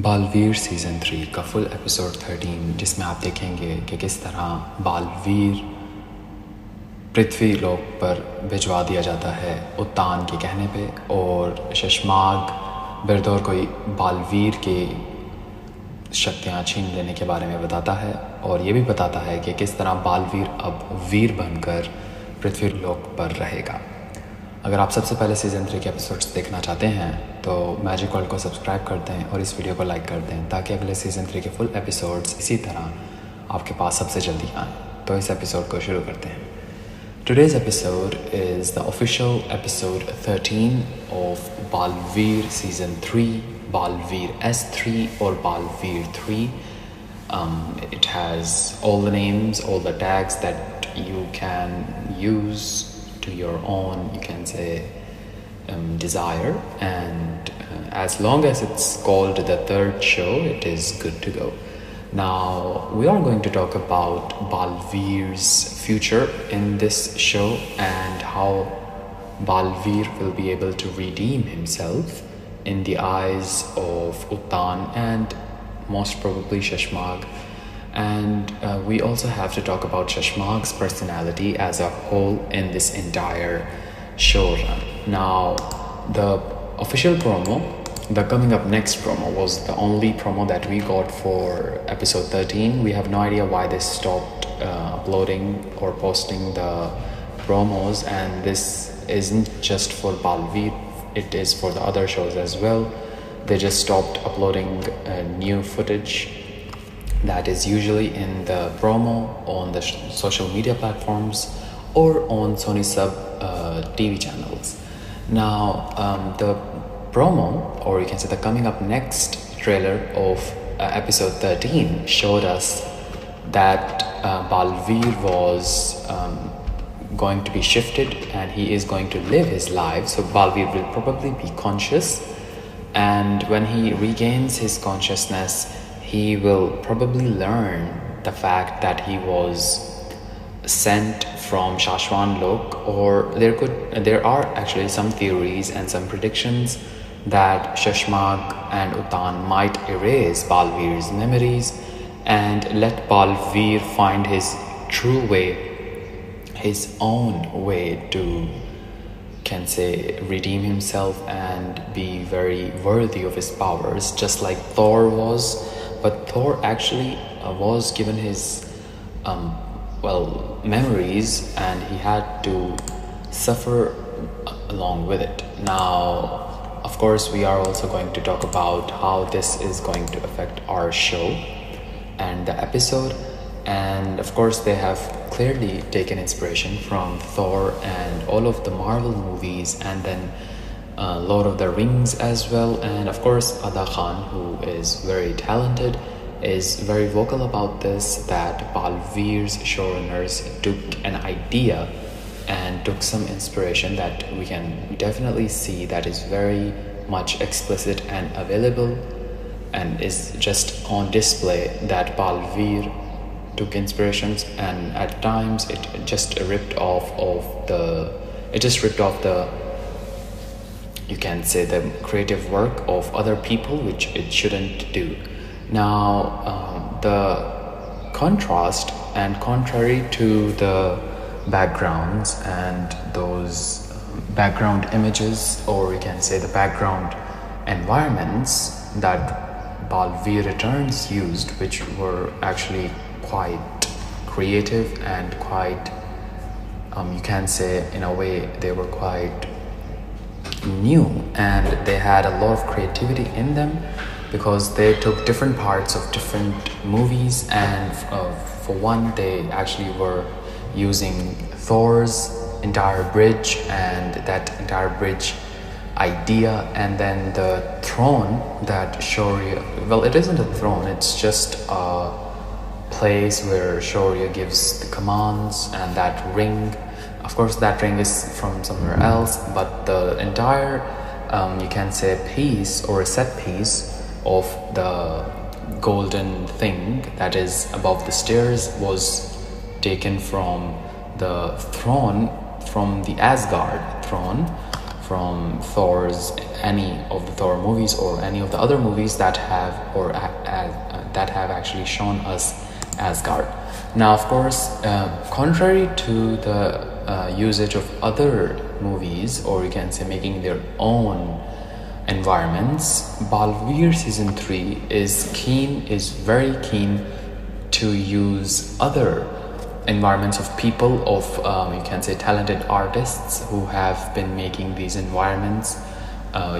Baalveer season 3 का full episode 13, जिसमें आप देखेंगे कि किस तरह बालवीर पृथ्वी लोक पर भिजवा दिया जाता है उत्तान के कहने पे, और शशमाग बिरदौर को बालवीर के शक्तियाँ छीन लेने के बारे में बताता है, और ये भी बताता है कि किस तरह बालवीर अब वीर बनकर पृथ्वी लोक पर रहेगा। अगर आप सबसे पहले सीज़न 3 के एपिसोड्स देखना चाहते हैं तो मैजिक वर्ल्ड को सब्सक्राइब कर दें और इस वीडियो को लाइक कर दें, ताकि अगले सीज़न 3 के फुल एपिसोड्स इसी तरह आपके पास सबसे जल्दी आएँ। तो इस एपिसोड को शुरू करते हैं। Today's episode is the official episode 13 of Baal Veer season 3, Baal Veer S3 or Baal Veer 3. It has all the names, all the tags that you can use to your own, you can say, desire, and as long as it's called the third show, it is good to go. Now we are going to talk about Baal Veer's future in this show and how Baal Veer will be able to redeem himself in the eyes of Uttan and most probably Shashmag. And we also have to talk about Shashmag's personality as a whole in this entire show run. Now, the official promo, the coming up next promo, was the only promo that we got for episode 13. We have no idea why they stopped uploading or posting the promos, and this isn't just for Baal Veer, it is for the other shows as well. They just stopped uploading new footage that is usually in the promo on the social media platforms or on Sony sub TV channels. Now, the promo, or you can say the coming up next trailer of episode 13, showed us that Baal Veer was going to be shifted and he is going to live his life. So Baal Veer will probably be conscious, and when he regains his consciousness, he will probably learn the fact that he was sent from Shashwan Lok, or there are actually some theories and some predictions that Shashmag and Uttan might erase Baal Veer's memories and let Baal Veer find his true way, his own way to, can say, redeem himself and be very worthy of his powers, just like Thor was. But Thor actually was given his memories, and he had to suffer along with it. Now, of course, we are also going to talk about how this is going to affect our show and the episode. And of course, they have clearly taken inspiration from Thor and all of the Marvel movies, and then Lord of the Rings as well. And of course, Ada Khan, who is very talented, is very vocal about this, that Baal Veer's showrunners took an idea and took some inspiration that we can definitely see that is very much explicit and available and is just on display, that Baal Veer took inspirations and at times it just ripped off the you can say the creative work of other people, which it shouldn't do. Now, the contrast and contrary to the backgrounds and those background images, or you can say the background environments that Baal Veer Returns used, which were actually quite creative and quite, you can say in a way they were quite new, and they had a lot of creativity in them because they took different parts of different movies, and for one, they actually were using Thor's entire bridge and that entire bridge idea, and then the throne that Shaurya, well, it isn't a throne, it's just a place where Shaurya gives the commands, and that ring, of course that ring is from somewhere else, but the entire you can say piece or a set piece of the golden thing that is above the stairs was taken from the throne, from the Asgard throne, from any of the Thor movies or any of the other movies that have that have actually shown us Asgard. Now, of course, contrary to the usage of other movies, or you can say making their own environments, Baal Veer season 3 is very keen to use other environments of people, of you can say talented artists who have been making these environments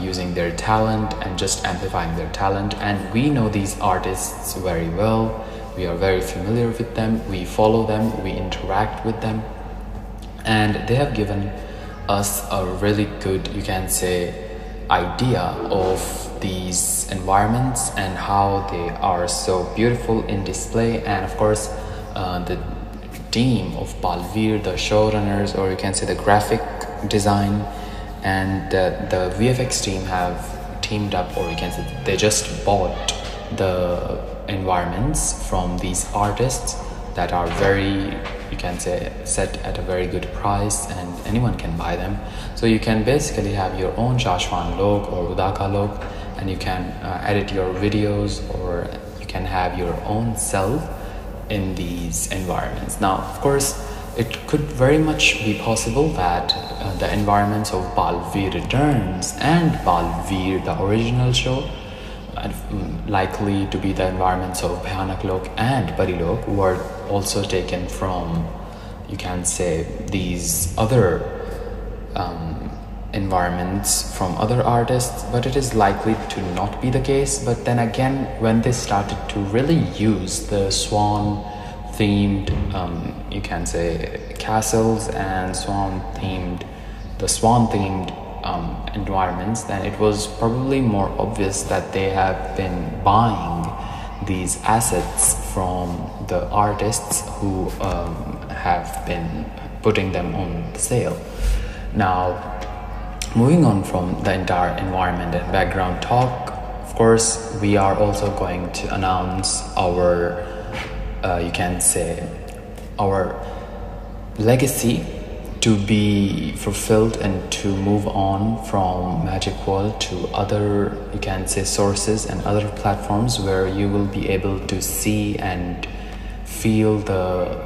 using their talent and just amplifying their talent. And we know these artists very well. We are very familiar with them. We follow them. We interact with them. And they have given us a really good, you can say, idea of these environments and how they are so beautiful in display. And of course, the team of Baal Veer, the showrunners, or you can say the graphic design and the VFX team have teamed up, or you can say they just bought the environments from these artists that are very, you can say, set at a very good price, and anyone can buy them. So you can basically have your own Shashwan look or Udaka look, and you can edit your videos, or you can have your own self in these environments. Now, of course, it could very much be possible that the environments of Baal Veer Returns and Baal Veer, the original show, likely to be the environments of Bhayanak Lok and Parilok, were also taken from, you can say, these other environments from other artists. But it is likely to not be the case. But then again, when they started to really use the swan themed you can say castles and swan themed environments, then it was probably more obvious that they have been buying these assets from the artists who have been putting them on sale. Now, moving on from the entire environment and background talk, of course, we are also going to announce our you can say our legacy to be fulfilled and to move on from Magic World to other, you can say, sources and other platforms where you will be able to see and feel the,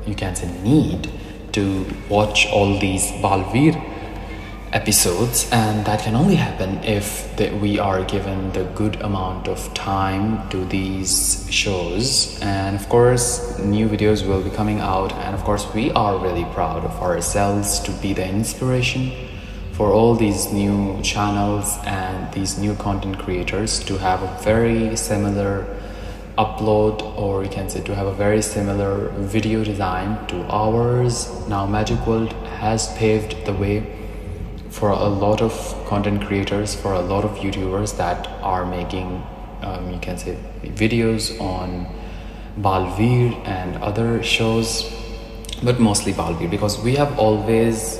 you can say, need to watch all these Baal Veer episodes. And that can only happen if we are given the good amount of time to these shows. And of course, new videos will be coming out, and of course we are really proud of ourselves to be the inspiration for all these new channels and these new content creators to have a very similar upload, or you can say to have a very similar video design to ours. Now, Magic World has paved the way for a lot of content creators, for a lot of YouTubers that are making you can say videos on Baal Veer and other shows, but mostly Baal Veer, because we've always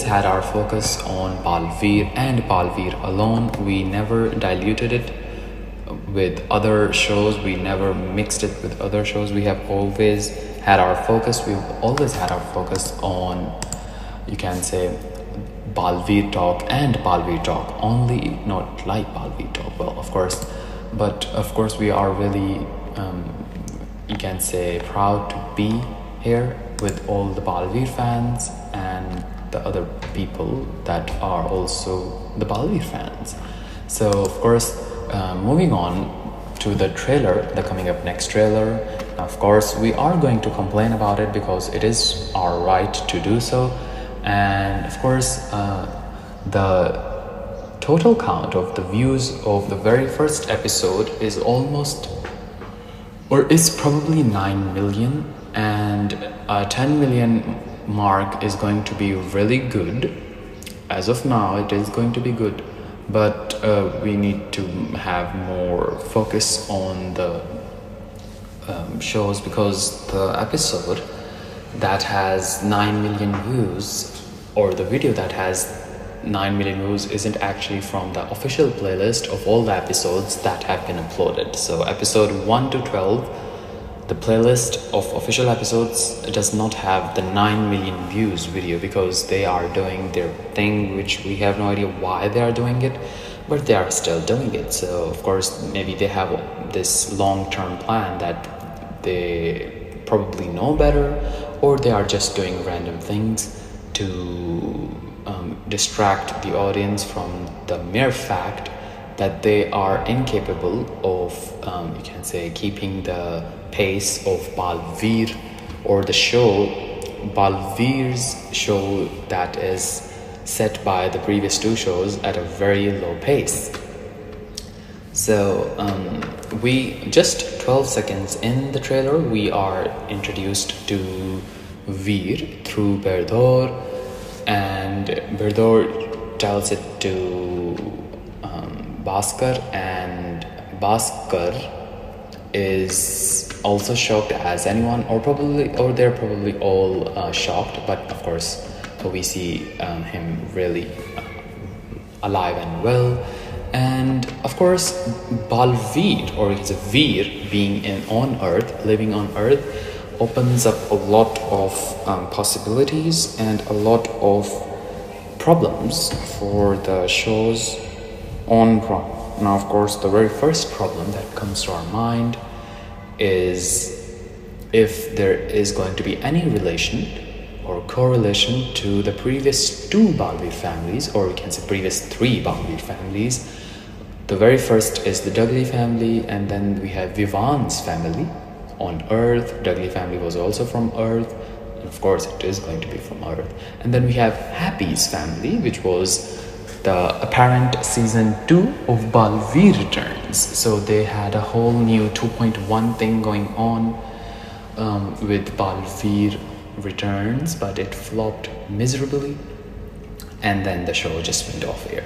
had our focus on Baal Veer and Baal Veer alone. We never diluted it with other shows, we never mixed it with other shows. We've always had our focus on, you can say, Baal Veer talk and Baal Veer talk only, not like Baal Veer talk, well, of course, but of course we are really you can say proud to be here with all the Baal Veer fans and the other people that are also the Baal Veer fans. So of course, moving on to the trailer, the coming up next trailer. Of course, we are going to complain about it because it is our right to do so. And of course, the total count of the views of the very first episode is probably 9 million, and a 10 million mark is going to be really good. As of now, it is going to be good, but we need to have more focus on the shows, because the episode that has 9 million views, or the video that has 9 million views, isn't actually from the official playlist of all the episodes that have been uploaded. So episode 1 to 12 The playlist of official episodes does not have the 9 million views video because they are doing their thing, which we have no idea why they are doing it, but they are still doing it. So of course maybe they have this long-term plan that they probably know better, or they are just doing random things to distract the audience from the mere fact that they are incapable of, you can say, keeping the pace of Baal Veer, or the show, Baal Veer's show, that is set by the previous two shows at a very low pace. So we just 12 seconds in the trailer, we are introduced to Veer through Berdor, and Berdor tells it to Bhaskar, and Bhaskar is also shocked as anyone, or they're probably all shocked, but of course we see him really alive and well. And of course Baal Veer, or it's a Veer, being on Earth, living on Earth, opens up a lot of possibilities and a lot of problems for the show's on run. Now, of course, the very first problem that comes to our mind is if there is going to be any relation or correlation to the previous two Baal Veer families, or we can say previous three Baal Veer families. The very first is the Dudley family, and then we have Vivan's family on Earth. Dudley family was also from Earth, and of course it is going to be from Earth. And then we have Happy's family, which was the apparent season 2 of Baal Veer Returns. So they had a whole new 2.1 thing going on with Baal Veer Returns, but it flopped miserably, and then the show just went off air.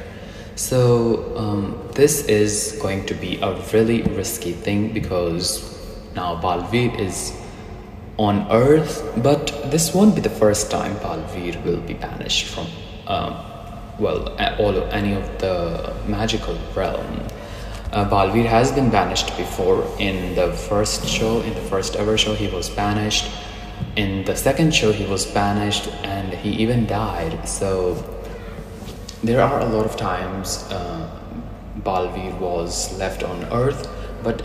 So this is going to be a really risky thing, because now Baal Veer is on Earth, but this won't be the first time Baal Veer will be banished from any of the magical realm. Baal Veer has been banished before. In the first show, in the first ever show, he was banished. In the second show, he was banished, and he even died. So there are a lot of times Baal Veer was left on Earth, but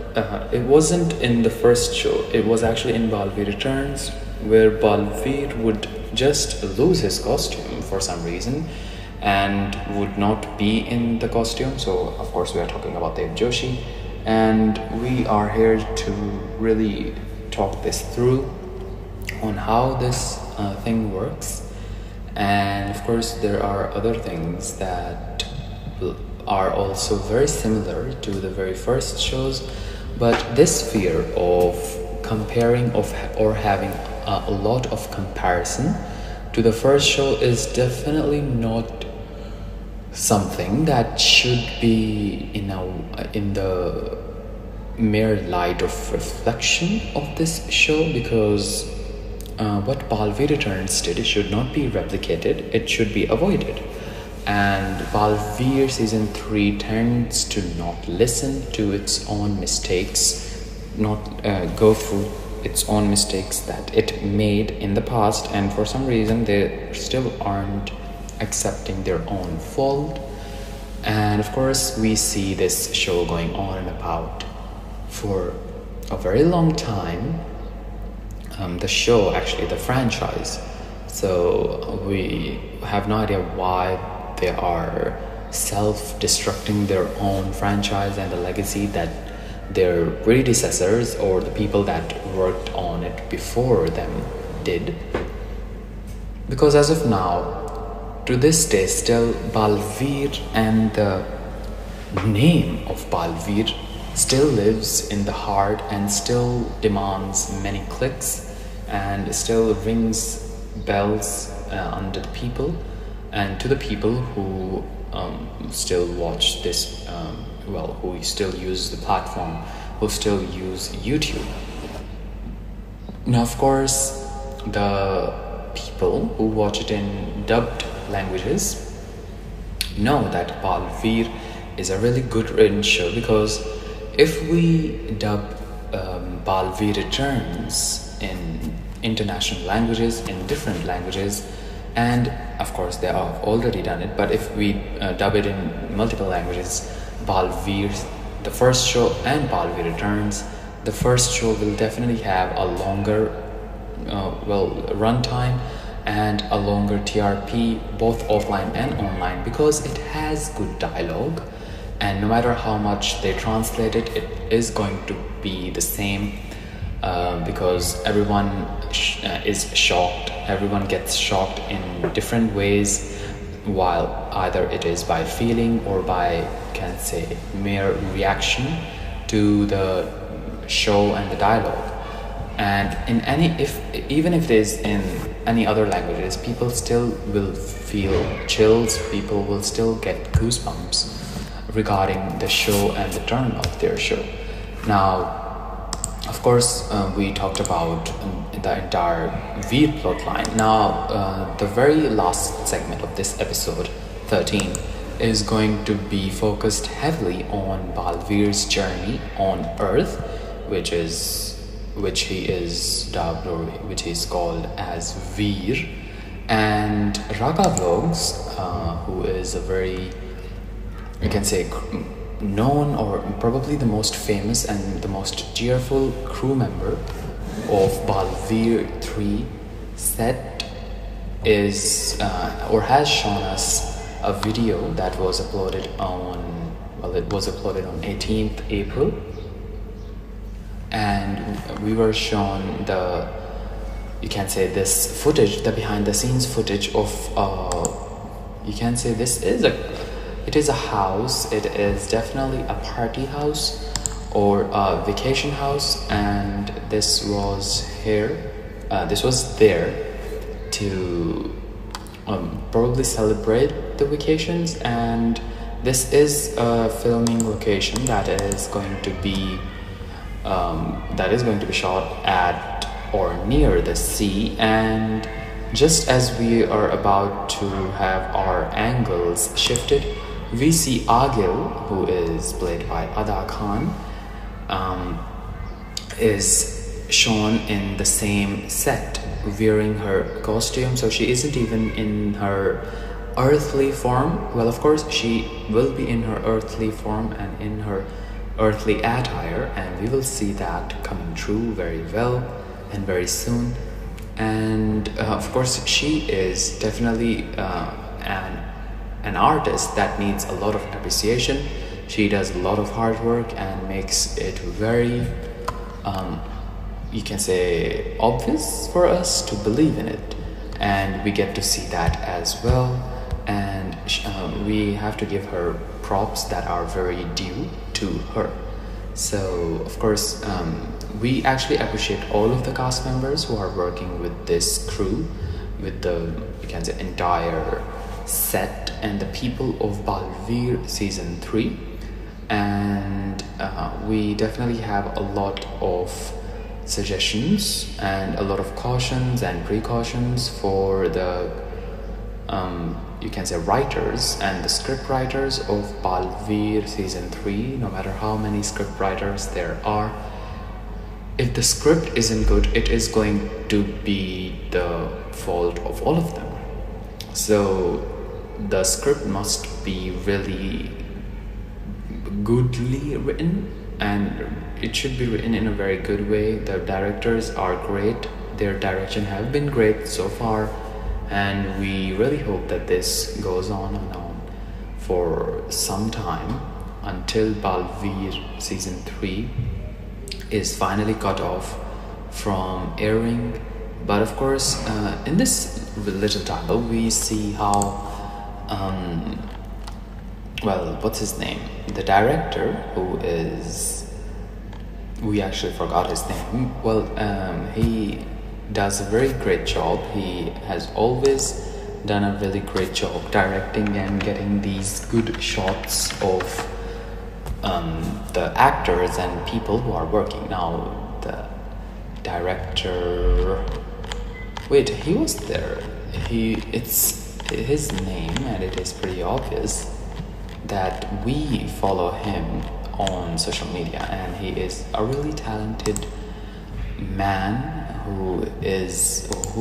it wasn't in the first show. It was actually in Baal Veer Returns, where Baal Veer would just lose his costume for some reason and would not be in the costume. So of course we are talking about Dev Joshi, and we are here to really talk this through on how this thing works. And of course there are other things that are also very similar to the very first shows, but this fear of comparing or having a lot of comparison to the first show is definitely not something that should be in the mere light of reflection of this show, because what Baal Veer Returns did should not be replicated, it should be avoided. And Baal Veer season 3 tends to not listen to its own mistakes, not go through its own mistakes that it made in the past, and for some reason they still aren't accepting their own fault. And of course we see this show going on and about for a very long time. The show, actually the franchise, so we have no idea why they are self-destructing their own franchise and the legacy that their predecessors or the people that worked on it before them did. Because as of now, to this day, still Baal Veer and the name of Baal Veer still lives in the heart and still demands many clicks and still rings bells under the people, and to the people who still watch this, who still use the platform, who still use YouTube. Now of course the people who watch it in dubbed languages know that Baal Veer is a really good written show, because if we dub Baal Veer returns in international languages, in different languages, and of course they have already done it, but if we dub it in multiple languages, Baal Veer, the first show, and Baal Veer returns, the first show will definitely have a longer runtime and a longer TRP, both offline and online, because it has good dialogue, and no matter how much they translate it, it is going to be the same, because everyone is shocked, everyone gets shocked in different ways, while either it is by feeling or by, can say, mere reaction to the show and the dialogue. And in even if it is in any other languages, people still will feel chills, people will still get goosebumps regarding the show and the turn of their show. Now, of course, we talked about the entire Veer plotline. Now, the very last segment of this episode, 13, is going to be focused heavily on Baal Veer's journey on Earth, which he is dubbed, or which is called as Veer, and Raga Vlogs, who is a very, you can say, known, or probably the most famous and the most cheerful crew member of Baal Veer 3 set, is or has shown us a video that was uploaded on, it was uploaded on 18th April, and we were shown the, you can say, this footage, the behind the scenes footage of you can say it is a house, it is definitely a party house or a vacation house, and this was there to probably celebrate the vacations, and this is a filming location that is going to be shot at or near the sea. And just as we are about to have our angles shifted, we see Agil, who is played by Ada Khan, is shown in the same set wearing her costume, so she isn't even in her earthly form. Well, of course she will be in her earthly form and in her earthly attire, and we will see that coming true very well and very soon. And of course she is definitely an artist that needs a lot of appreciation. She does a lot of hard work and makes it very you can say obvious for us to believe in it, and we get to see that as well. And we have to give her props that are very due to her. So of course we actually appreciate all of the cast members who are working with this crew, with the, you can say, entire set and the people of Baal Veer season 3. And we definitely have a lot of suggestions and a lot of cautions and precautions for the you can say writers and the script writers of Baal Veer season 3. No matter how many script writers there are, if the script isn't good, it is going to be the fault of all of them. So the script must be really goodly written, and it should be written in a very good way. The directors are great, their direction have been great so far, and we really hope that this goes on and on for some time until Baal Veer season 3 is finally cut off from airing. But of course in this little title we see how well, what's his name, the director, who is, we actually forgot his name, well, he does a very great job. He has always done a really great job directing and getting these good shots of the actors and people who are working. Now the director, wait, he was there, it's his name, and it is pretty obvious that we follow him on social media, and he is a really talented man who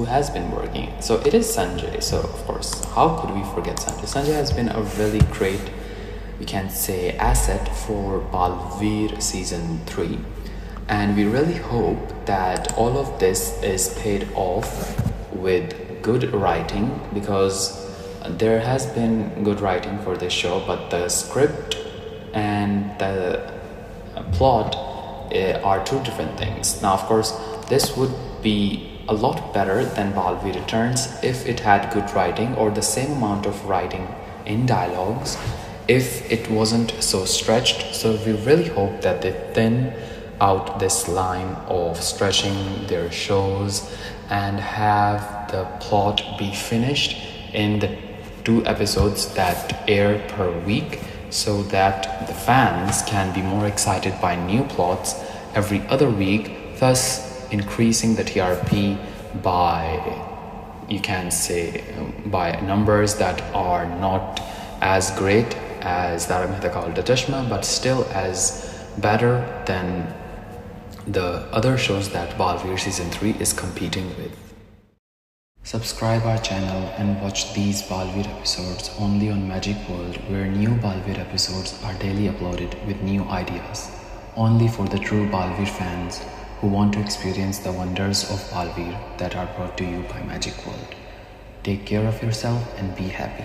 has been working. So it is Sanjay. So of course, how could we forget Sanjay? Sanjay has been a really great, we can say, asset for Baal Veer season 3, and we really hope that all of this is paid off with good writing, because there has been good writing for this show, but the script and the plot are two different things. Now, of course, this would be a lot better than Baal Veer Returns if it had good writing, or the same amount of writing in dialogues, if it wasn't so stretched. So we really hope that they thin out this line of stretching their shows and have the plot be finished in the 2 episodes that air per week, so that the fans can be more excited by new plots every other week, thus increasing the TRP by, you can say, by numbers that are not as great as Dara Mehta Ka Ulta Chashma, but still as better than the other shows that Baal Veer season 3 is competing with. Subscribe our channel and watch these Baal Veer episodes only on Magic World, where new Baal Veer episodes are daily uploaded with new ideas, only for the true Baal Veer fans who want to experience the wonders of Baal Veer that are brought to you by Magic World. Take care of yourself and be happy.